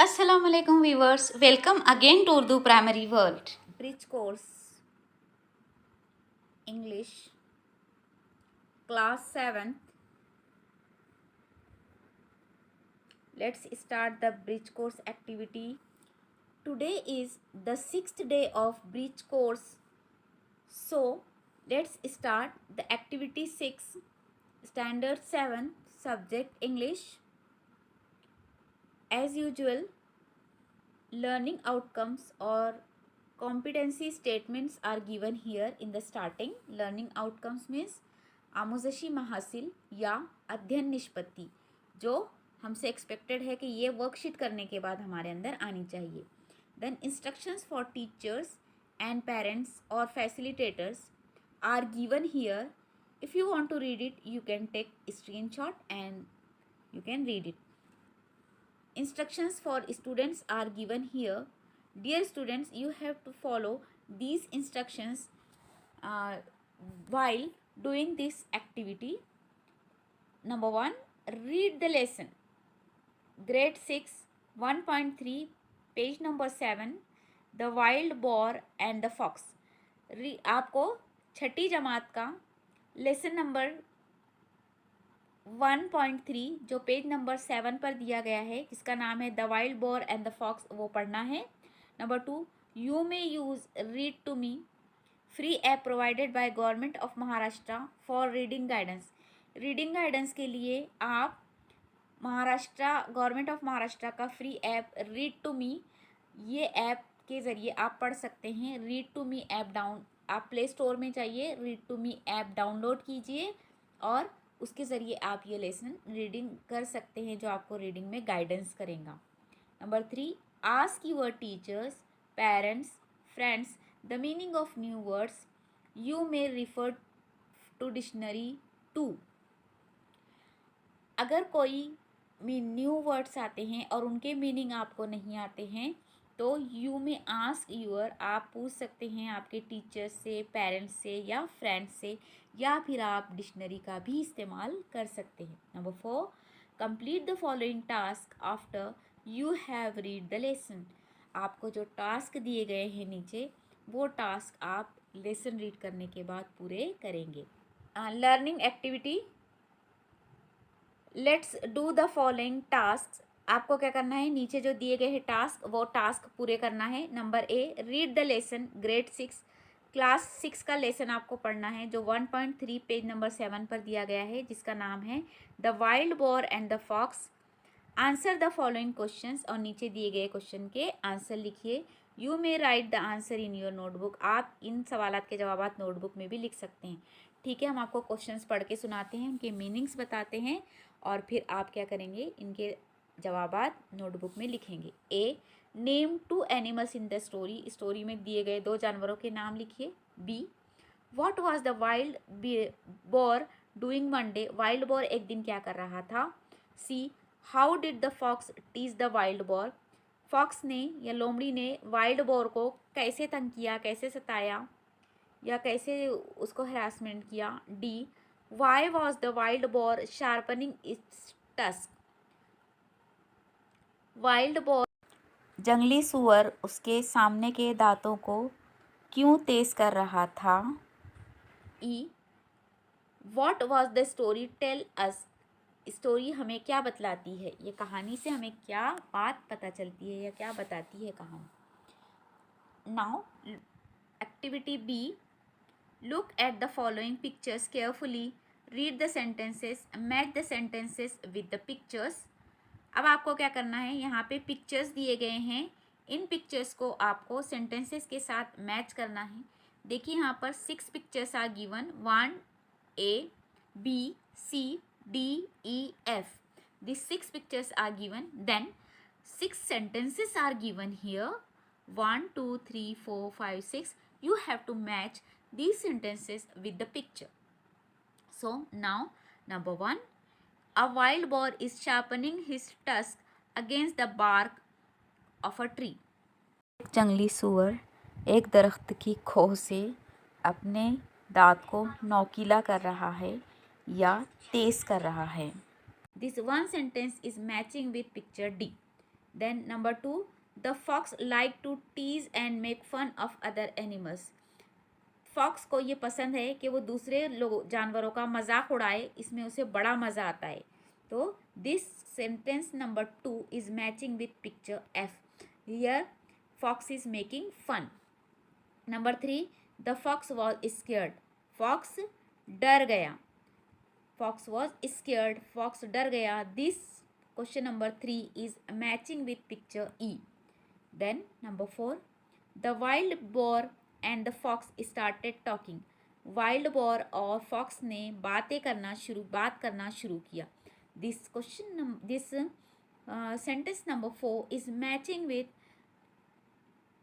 Assalamu alaikum viewers, welcome again to Urdu Primary World. Bridge course English class 7th. Let's start the bridge course activity. Today is the 6th day of bridge course, so let's start the activity 6, standard 7, subject English. As usual, learning outcomes or competency statements are given here in the starting. Learning outcomes means आमोजशी महासिल या अध्ययन निष्पत्ति जो हमसे expected है कि ये worksheet करने के बाद हमारे अंदर आनी चाहिए. Then instructions for teachers and parents और facilitators are given here. If you want to read it you can take screenshot and you can read it. Instructions for students are given here. Dear students, you have to follow these instructions while doing this activity. Number 1, read the lesson. Grade 6, 1.3, page number 7, The Wild Boar and the Fox. आपको छठी जमात का lesson number 1.3 जो page number 7 पर दिया गया है, जिसका नाम है the wild boar and the fox, वो पढ़ना है. Number 2, you may use read to me, free app provided by government of Maharashtra for reading guidance. Reading guidance के लिए आप गवर्नमेंट ऑफ महाराष्ट्र का free app read to me, ये app के ज़रिए आप पढ़ सकते हैं. रीड टू मी ऐप आप प्ले स्टोर में जाइए, read to me app download कीजिए और उसके ज़रिए आप ये लेसन रीडिंग कर सकते हैं जो आपको रीडिंग में गाइडेंस करेगा. Number 3, ask your teachers, parents, friends the meaning of new words. You may refer to dictionary 2. अगर कोई न्यू वर्ड्स आते हैं और उनके मीनिंग आपको नहीं आते हैं तो यू में आस्क यूअर, आप पूछ सकते हैं आपके टीचर्स से, पेरेंट्स से या फ्रेंड्स से, या फिर आप डिक्शनरी का भी इस्तेमाल कर सकते हैं. Number 4, complete the following task after you have read the lesson. आपको जो टास्क दिए गए हैं नीचे, वो टास्क आप लेसन रीड करने के बाद पूरे करेंगे. Learning activity. Let's do the following task. आपको क्या करना है, नीचे जो दिए गए हैं टास्क, वो टास्क पूरे करना है. Number A, read the lesson. Grade 6 class 6 का लेसन आपको पढ़ना है जो 1.3 पेज नंबर 7 पर दिया गया है, जिसका नाम है the wild boar and the fox. Answer the following questions, और नीचे दिए गए क्वेश्चन के आंसर लिखिए. You may write the answer in your notebook. आप इन सवालात के जवाब नोटबुक में भी लिख सकते हैं. ठीक है, हम आपको क्वेश्चंस पढ़ के सुनाते हैं, उनके मीनिंग्स बताते हैं और फिर आप क्या करेंगे, इनके जवाबात नोटबुक में लिखेंगे. A, name 2 animals in the story. Story में दिए गए 2 जानवरों के नाम लिखिए. B, what was the wild boar doing one day. Wild boar एक दिन क्या कर रहा था. C, how did the fox tease the wild boar. Fox ने या लोमड़ी ने वाइल्ड बोर को कैसे तंग किया, कैसे सताया या कैसे उसको हरासमेंट किया. D, why was the wild bore sharpening it's tusk. Wild boar जंगली सुअर उसके सामने के दांतों को क्यों तेज कर रहा था. E, what was the story tell us. Story हमें क्या बतलाती है, ये कहानी से हमें क्या बात पता चलती है या क्या बताती है कहानी. Now activity B, look at the following pictures carefully, read the sentences, match the sentences with the pictures. अब आपको क्या करना है, यहाँ पे पिक्चर्स दिए गए हैं, इन पिक्चर्स को आपको सेंटेंसेस के साथ मैच करना है. देखिए यहाँ पर 6 pictures are given, 1 A, B, C, D, E, F. These 6 pictures are given. Then 6 sentences are given here. 1, 2, 3, 4, 5, 6. You have to match these sentences with the picture. So now number 1, a wild boar is sharpening his tusk against the bark of a tree. एक जंगली सुअर एक दरख्त की खोह से अपने दांत को नोकीला कर रहा है या तेज कर रहा है. This one sentence is matching with picture D. Then number 2, the fox like to tease and make fun of other animals. Fox को ये पसंद है कि वो दूसरे लोग जानवरों का मजाक उड़ाए, इसमें उसे बड़ा मज़ा आता है। तो this sentence number 2 is matching with picture F. Here fox is making fun. Number 3, the fox was scared. Fox डर गया। फॉक्स वॉज स्केयर्ड, फॉक्स डर गया। This question number 3 is matching with picture E. Then number 4, the wild boar and the fox started talking. Wild boar और fox ने बात करना शुरू किया। This sentence number 4 is matching with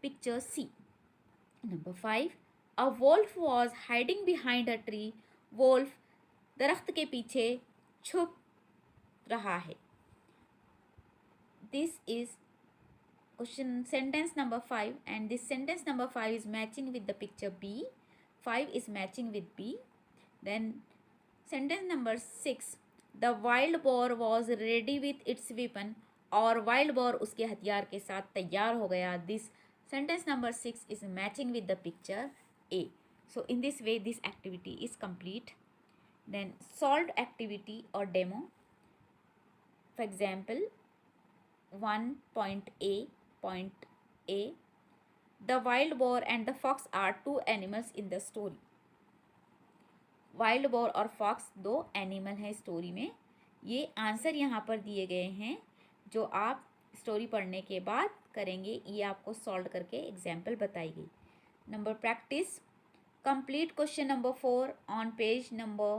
picture C. Number 5, a wolf was hiding behind a tree. Wolf दरख्त के पीछे छुप रहा है। This is question sentence number 5 and this sentence number 5 is matching with the picture B. 5 is matching with B. Then sentence number 6, the wild boar was ready with its weapon, और wild boar उसके हथियार के साथ तैयार हो गया। This sentence number 6 is matching with the picture A. So in this way this activity is complete. Then solved activity or demo. For example, 1.A. Point A, the wild boar and the fox are two animals in the story. Wild boar और fox दो animal हैं story में। ये answer यहाँ पर दिए गए हैं जो आप स्टोरी पढ़ने के बाद करेंगे। ये आपको सॉल्व करके एग्जाम्पल बताई गई। Number practice, complete question number 4 on page number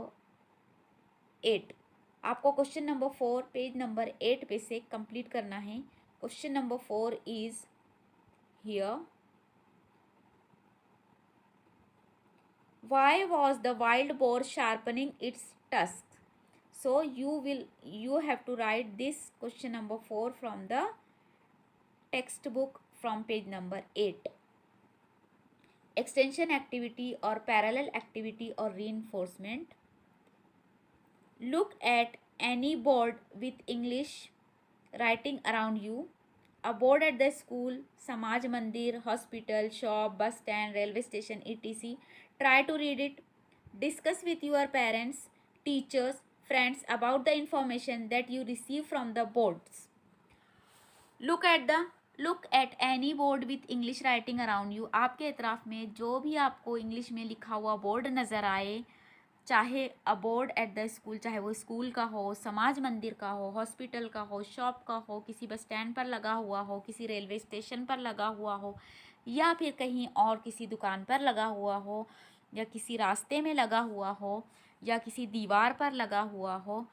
8। आपको क्वेश्चन नंबर 4 पेज नंबर 8 पे से कंप्लीट करना है। Question number 4 is here. Why was the wild boar sharpening its tusks? So you have to write this question number 4 from the textbook from page number 8. Extension activity or parallel activity or reinforcement. Look at any board with English writing around you. A board at the school, Samaj Mandir, hospital, shop, bus stand, railway station, etc. Try to read it. Discuss with your parents, teachers, friends about the information that you receive from the boards. Look at any board with English writing around you. आपके इतराफ़ में जो भी आपको English में लिखा हुआ board नज़र आए, चाहे अ बोर्ड एट द स्कूल, चाहे वो स्कूल का हो, समाज मंदिर का हो, हॉस्पिटल का हो, शॉप का हो, किसी बस स्टैंड पर लगा हुआ हो, किसी रेलवे स्टेशन पर लगा हुआ हो, या फिर कहीं और किसी दुकान पर लगा हुआ हो, या किसी रास्ते में लगा हुआ हो, या किसी दीवार पर लगा हुआ हो,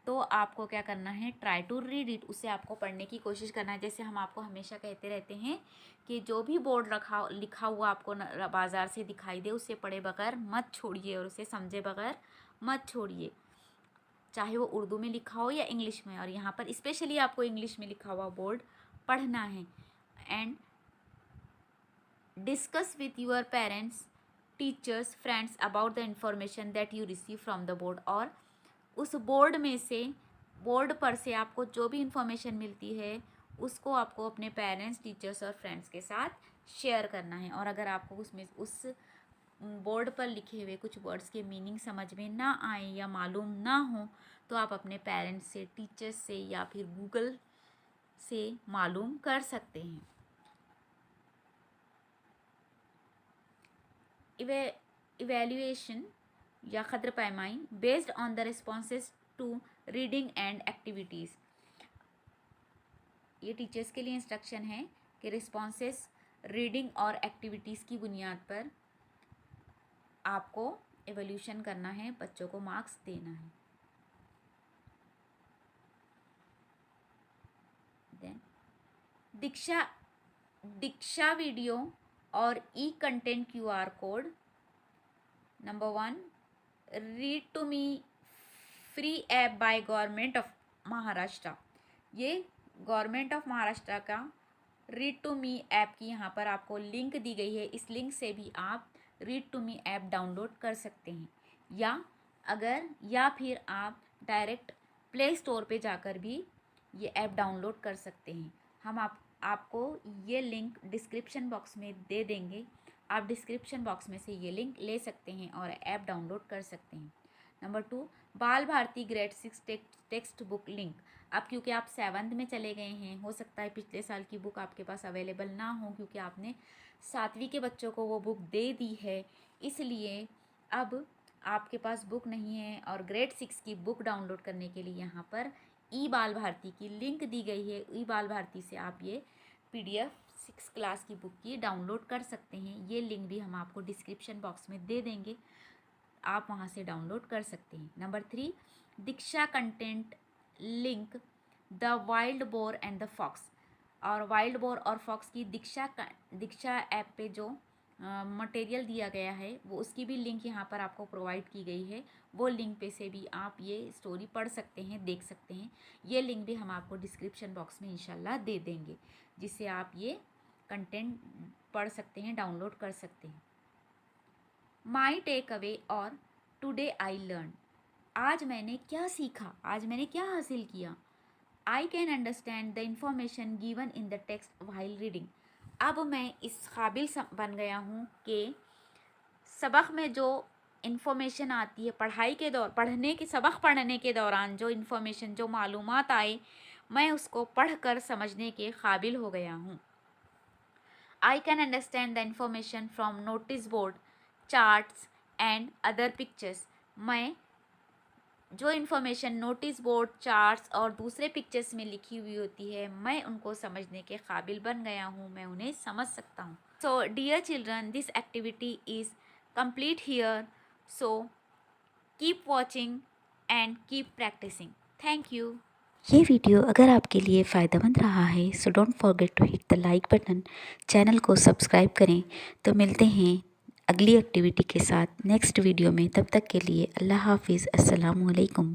तो आपको क्या करना है, ट्राई टू रीड इट। उसे आपको पढ़ने की कोशिश करना है। जैसे हम आपको हमेशा कहते रहते हैं कि जो भी बोर्ड लिखा हुआ आपको बाज़ार से दिखाई दे, उसे पढ़े बगैर मत छोड़िए और उसे समझे बगैर मत छोड़िए, चाहे वो उर्दू में लिखा हो या इंग्लिश में। और यहाँ पर स्पेशली आपको इंग्लिश में लिखा हुआ बोर्ड पढ़ना है। And discuss with your parents, teachers, friends about the information that you receive from the board. और उस बोर्ड में से, बोर्ड पर से आपको जो भी इंफॉर्मेशन मिलती है उसको आपको अपने पेरेंट्स, टीचर्स और फ्रेंड्स के साथ शेयर करना है। और अगर आपको उसमें उस बोर्ड पर लिखे हुए कुछ वर्ड्स के मीनिंग समझ में ना आए या मालूम ना हो, तो आप अपने पेरेंट्स से, टीचर्स से या फिर गूगल से मालूम कर सकते हैं। इवैल्यूएशन या खद्र पैमाई based on the responses to reading and activities. ये टीचर्स के लिए इंस्ट्रक्शन है कि रिस्पॉन्सेज रीडिंग और एक्टिविटीज़ की बुनियाद पर आपको एवोल्यूशन करना है, बच्चों को मार्क्स देना है। देन दीक्षा वीडियो और e content QR code. Number 1, read to me free app by government of Maharashtra. ये गवर्नमेंट ऑफ महाराष्ट्र का रीड टू मी ऐप की यहाँ पर आपको लिंक दी गई है। इस लिंक से भी आप read to me app download कर सकते हैं, या फिर आप डायरेक्ट प्ले स्टोर पे जाकर भी ये ऐप डाउनलोड कर सकते हैं। हम आपको ये लिंक डिस्क्रिप्शन बॉक्स में दे देंगे। आप डिस्क्रिप्शन बॉक्स में से ये लिंक ले सकते हैं और ऐप डाउनलोड कर सकते हैं। Number 2, Bal Bharati grade 6 textbook link. अब क्योंकि आप 7th में चले गए हैं, हो सकता है पिछले साल की बुक आपके पास अवेलेबल ना हो क्योंकि आपने 7वीं के बच्चों को वो बुक दे दी है, इसलिए अब आपके पास बुक नहीं है और ग्रेड 6 की बुक डाउनलोड करने के लिए यहाँ पर ई बाल भारती की लिंक दी गई है। ई बाल भारती से आप ये PDF 6 क्लास की बुक की डाउनलोड कर सकते हैं। ये लिंक भी हम आपको डिस्क्रिप्शन बॉक्स में दे देंगे, आप वहाँ से डाउनलोड कर सकते हैं। Number 3, Diksha content link the wild boar and the fox. और वाइल्ड बोर और फॉक्स की दीक्षा ऐप पे जो मटेरियल दिया गया है वो उसकी भी लिंक यहाँ पर आपको प्रोवाइड की गई है। वो लिंक पे से भी आप ये स्टोरी पढ़ सकते हैं, देख सकते हैं। ये लिंक भी हम आपको डिस्क्रिप्शन बॉक्स में इंशाल्लाह दे देंगे, जिससे आप ये कंटेंट पढ़ सकते हैं, डाउनलोड कर सकते हैं। माई टेक अवे और टुडे आई लर्न। आज मैंने क्या सीखा, आज मैंने क्या हासिल किया। I can understand the information given in the text while reading. अब मैं इस काबिल बन गया हूँ कि सबक में जो इन्फॉर्मेशन आती है सबक पढ़ने के दौरान जो इन्फॉर्मेशन, जो मालूमात आए, मैं उसको पढ़कर समझने के काबिल हो गया हूँ। I can understand the information from notice board, charts and other pictures. मैं जो इन्फॉर्मेशन नोटिस बोर्ड, चार्ट्स और दूसरे पिक्चर्स में लिखी हुई होती है, मैं उनको समझने के काबिल बन गया हूँ, मैं उन्हें समझ सकता हूँ। So dear children, this activity is complete here, so keep watching and keep practicing. Thank you. ये वीडियो अगर आपके लिए फ़ायदेमंद रहा है so don't forget to hit the like button, channel को सब्सक्राइब करें। तो मिलते हैं अगली एक्टिविटी के साथ नेक्स्ट वीडियो में। तब तक के लिए अल्लाह हाफिज़, अस्सलामु अलैकुम।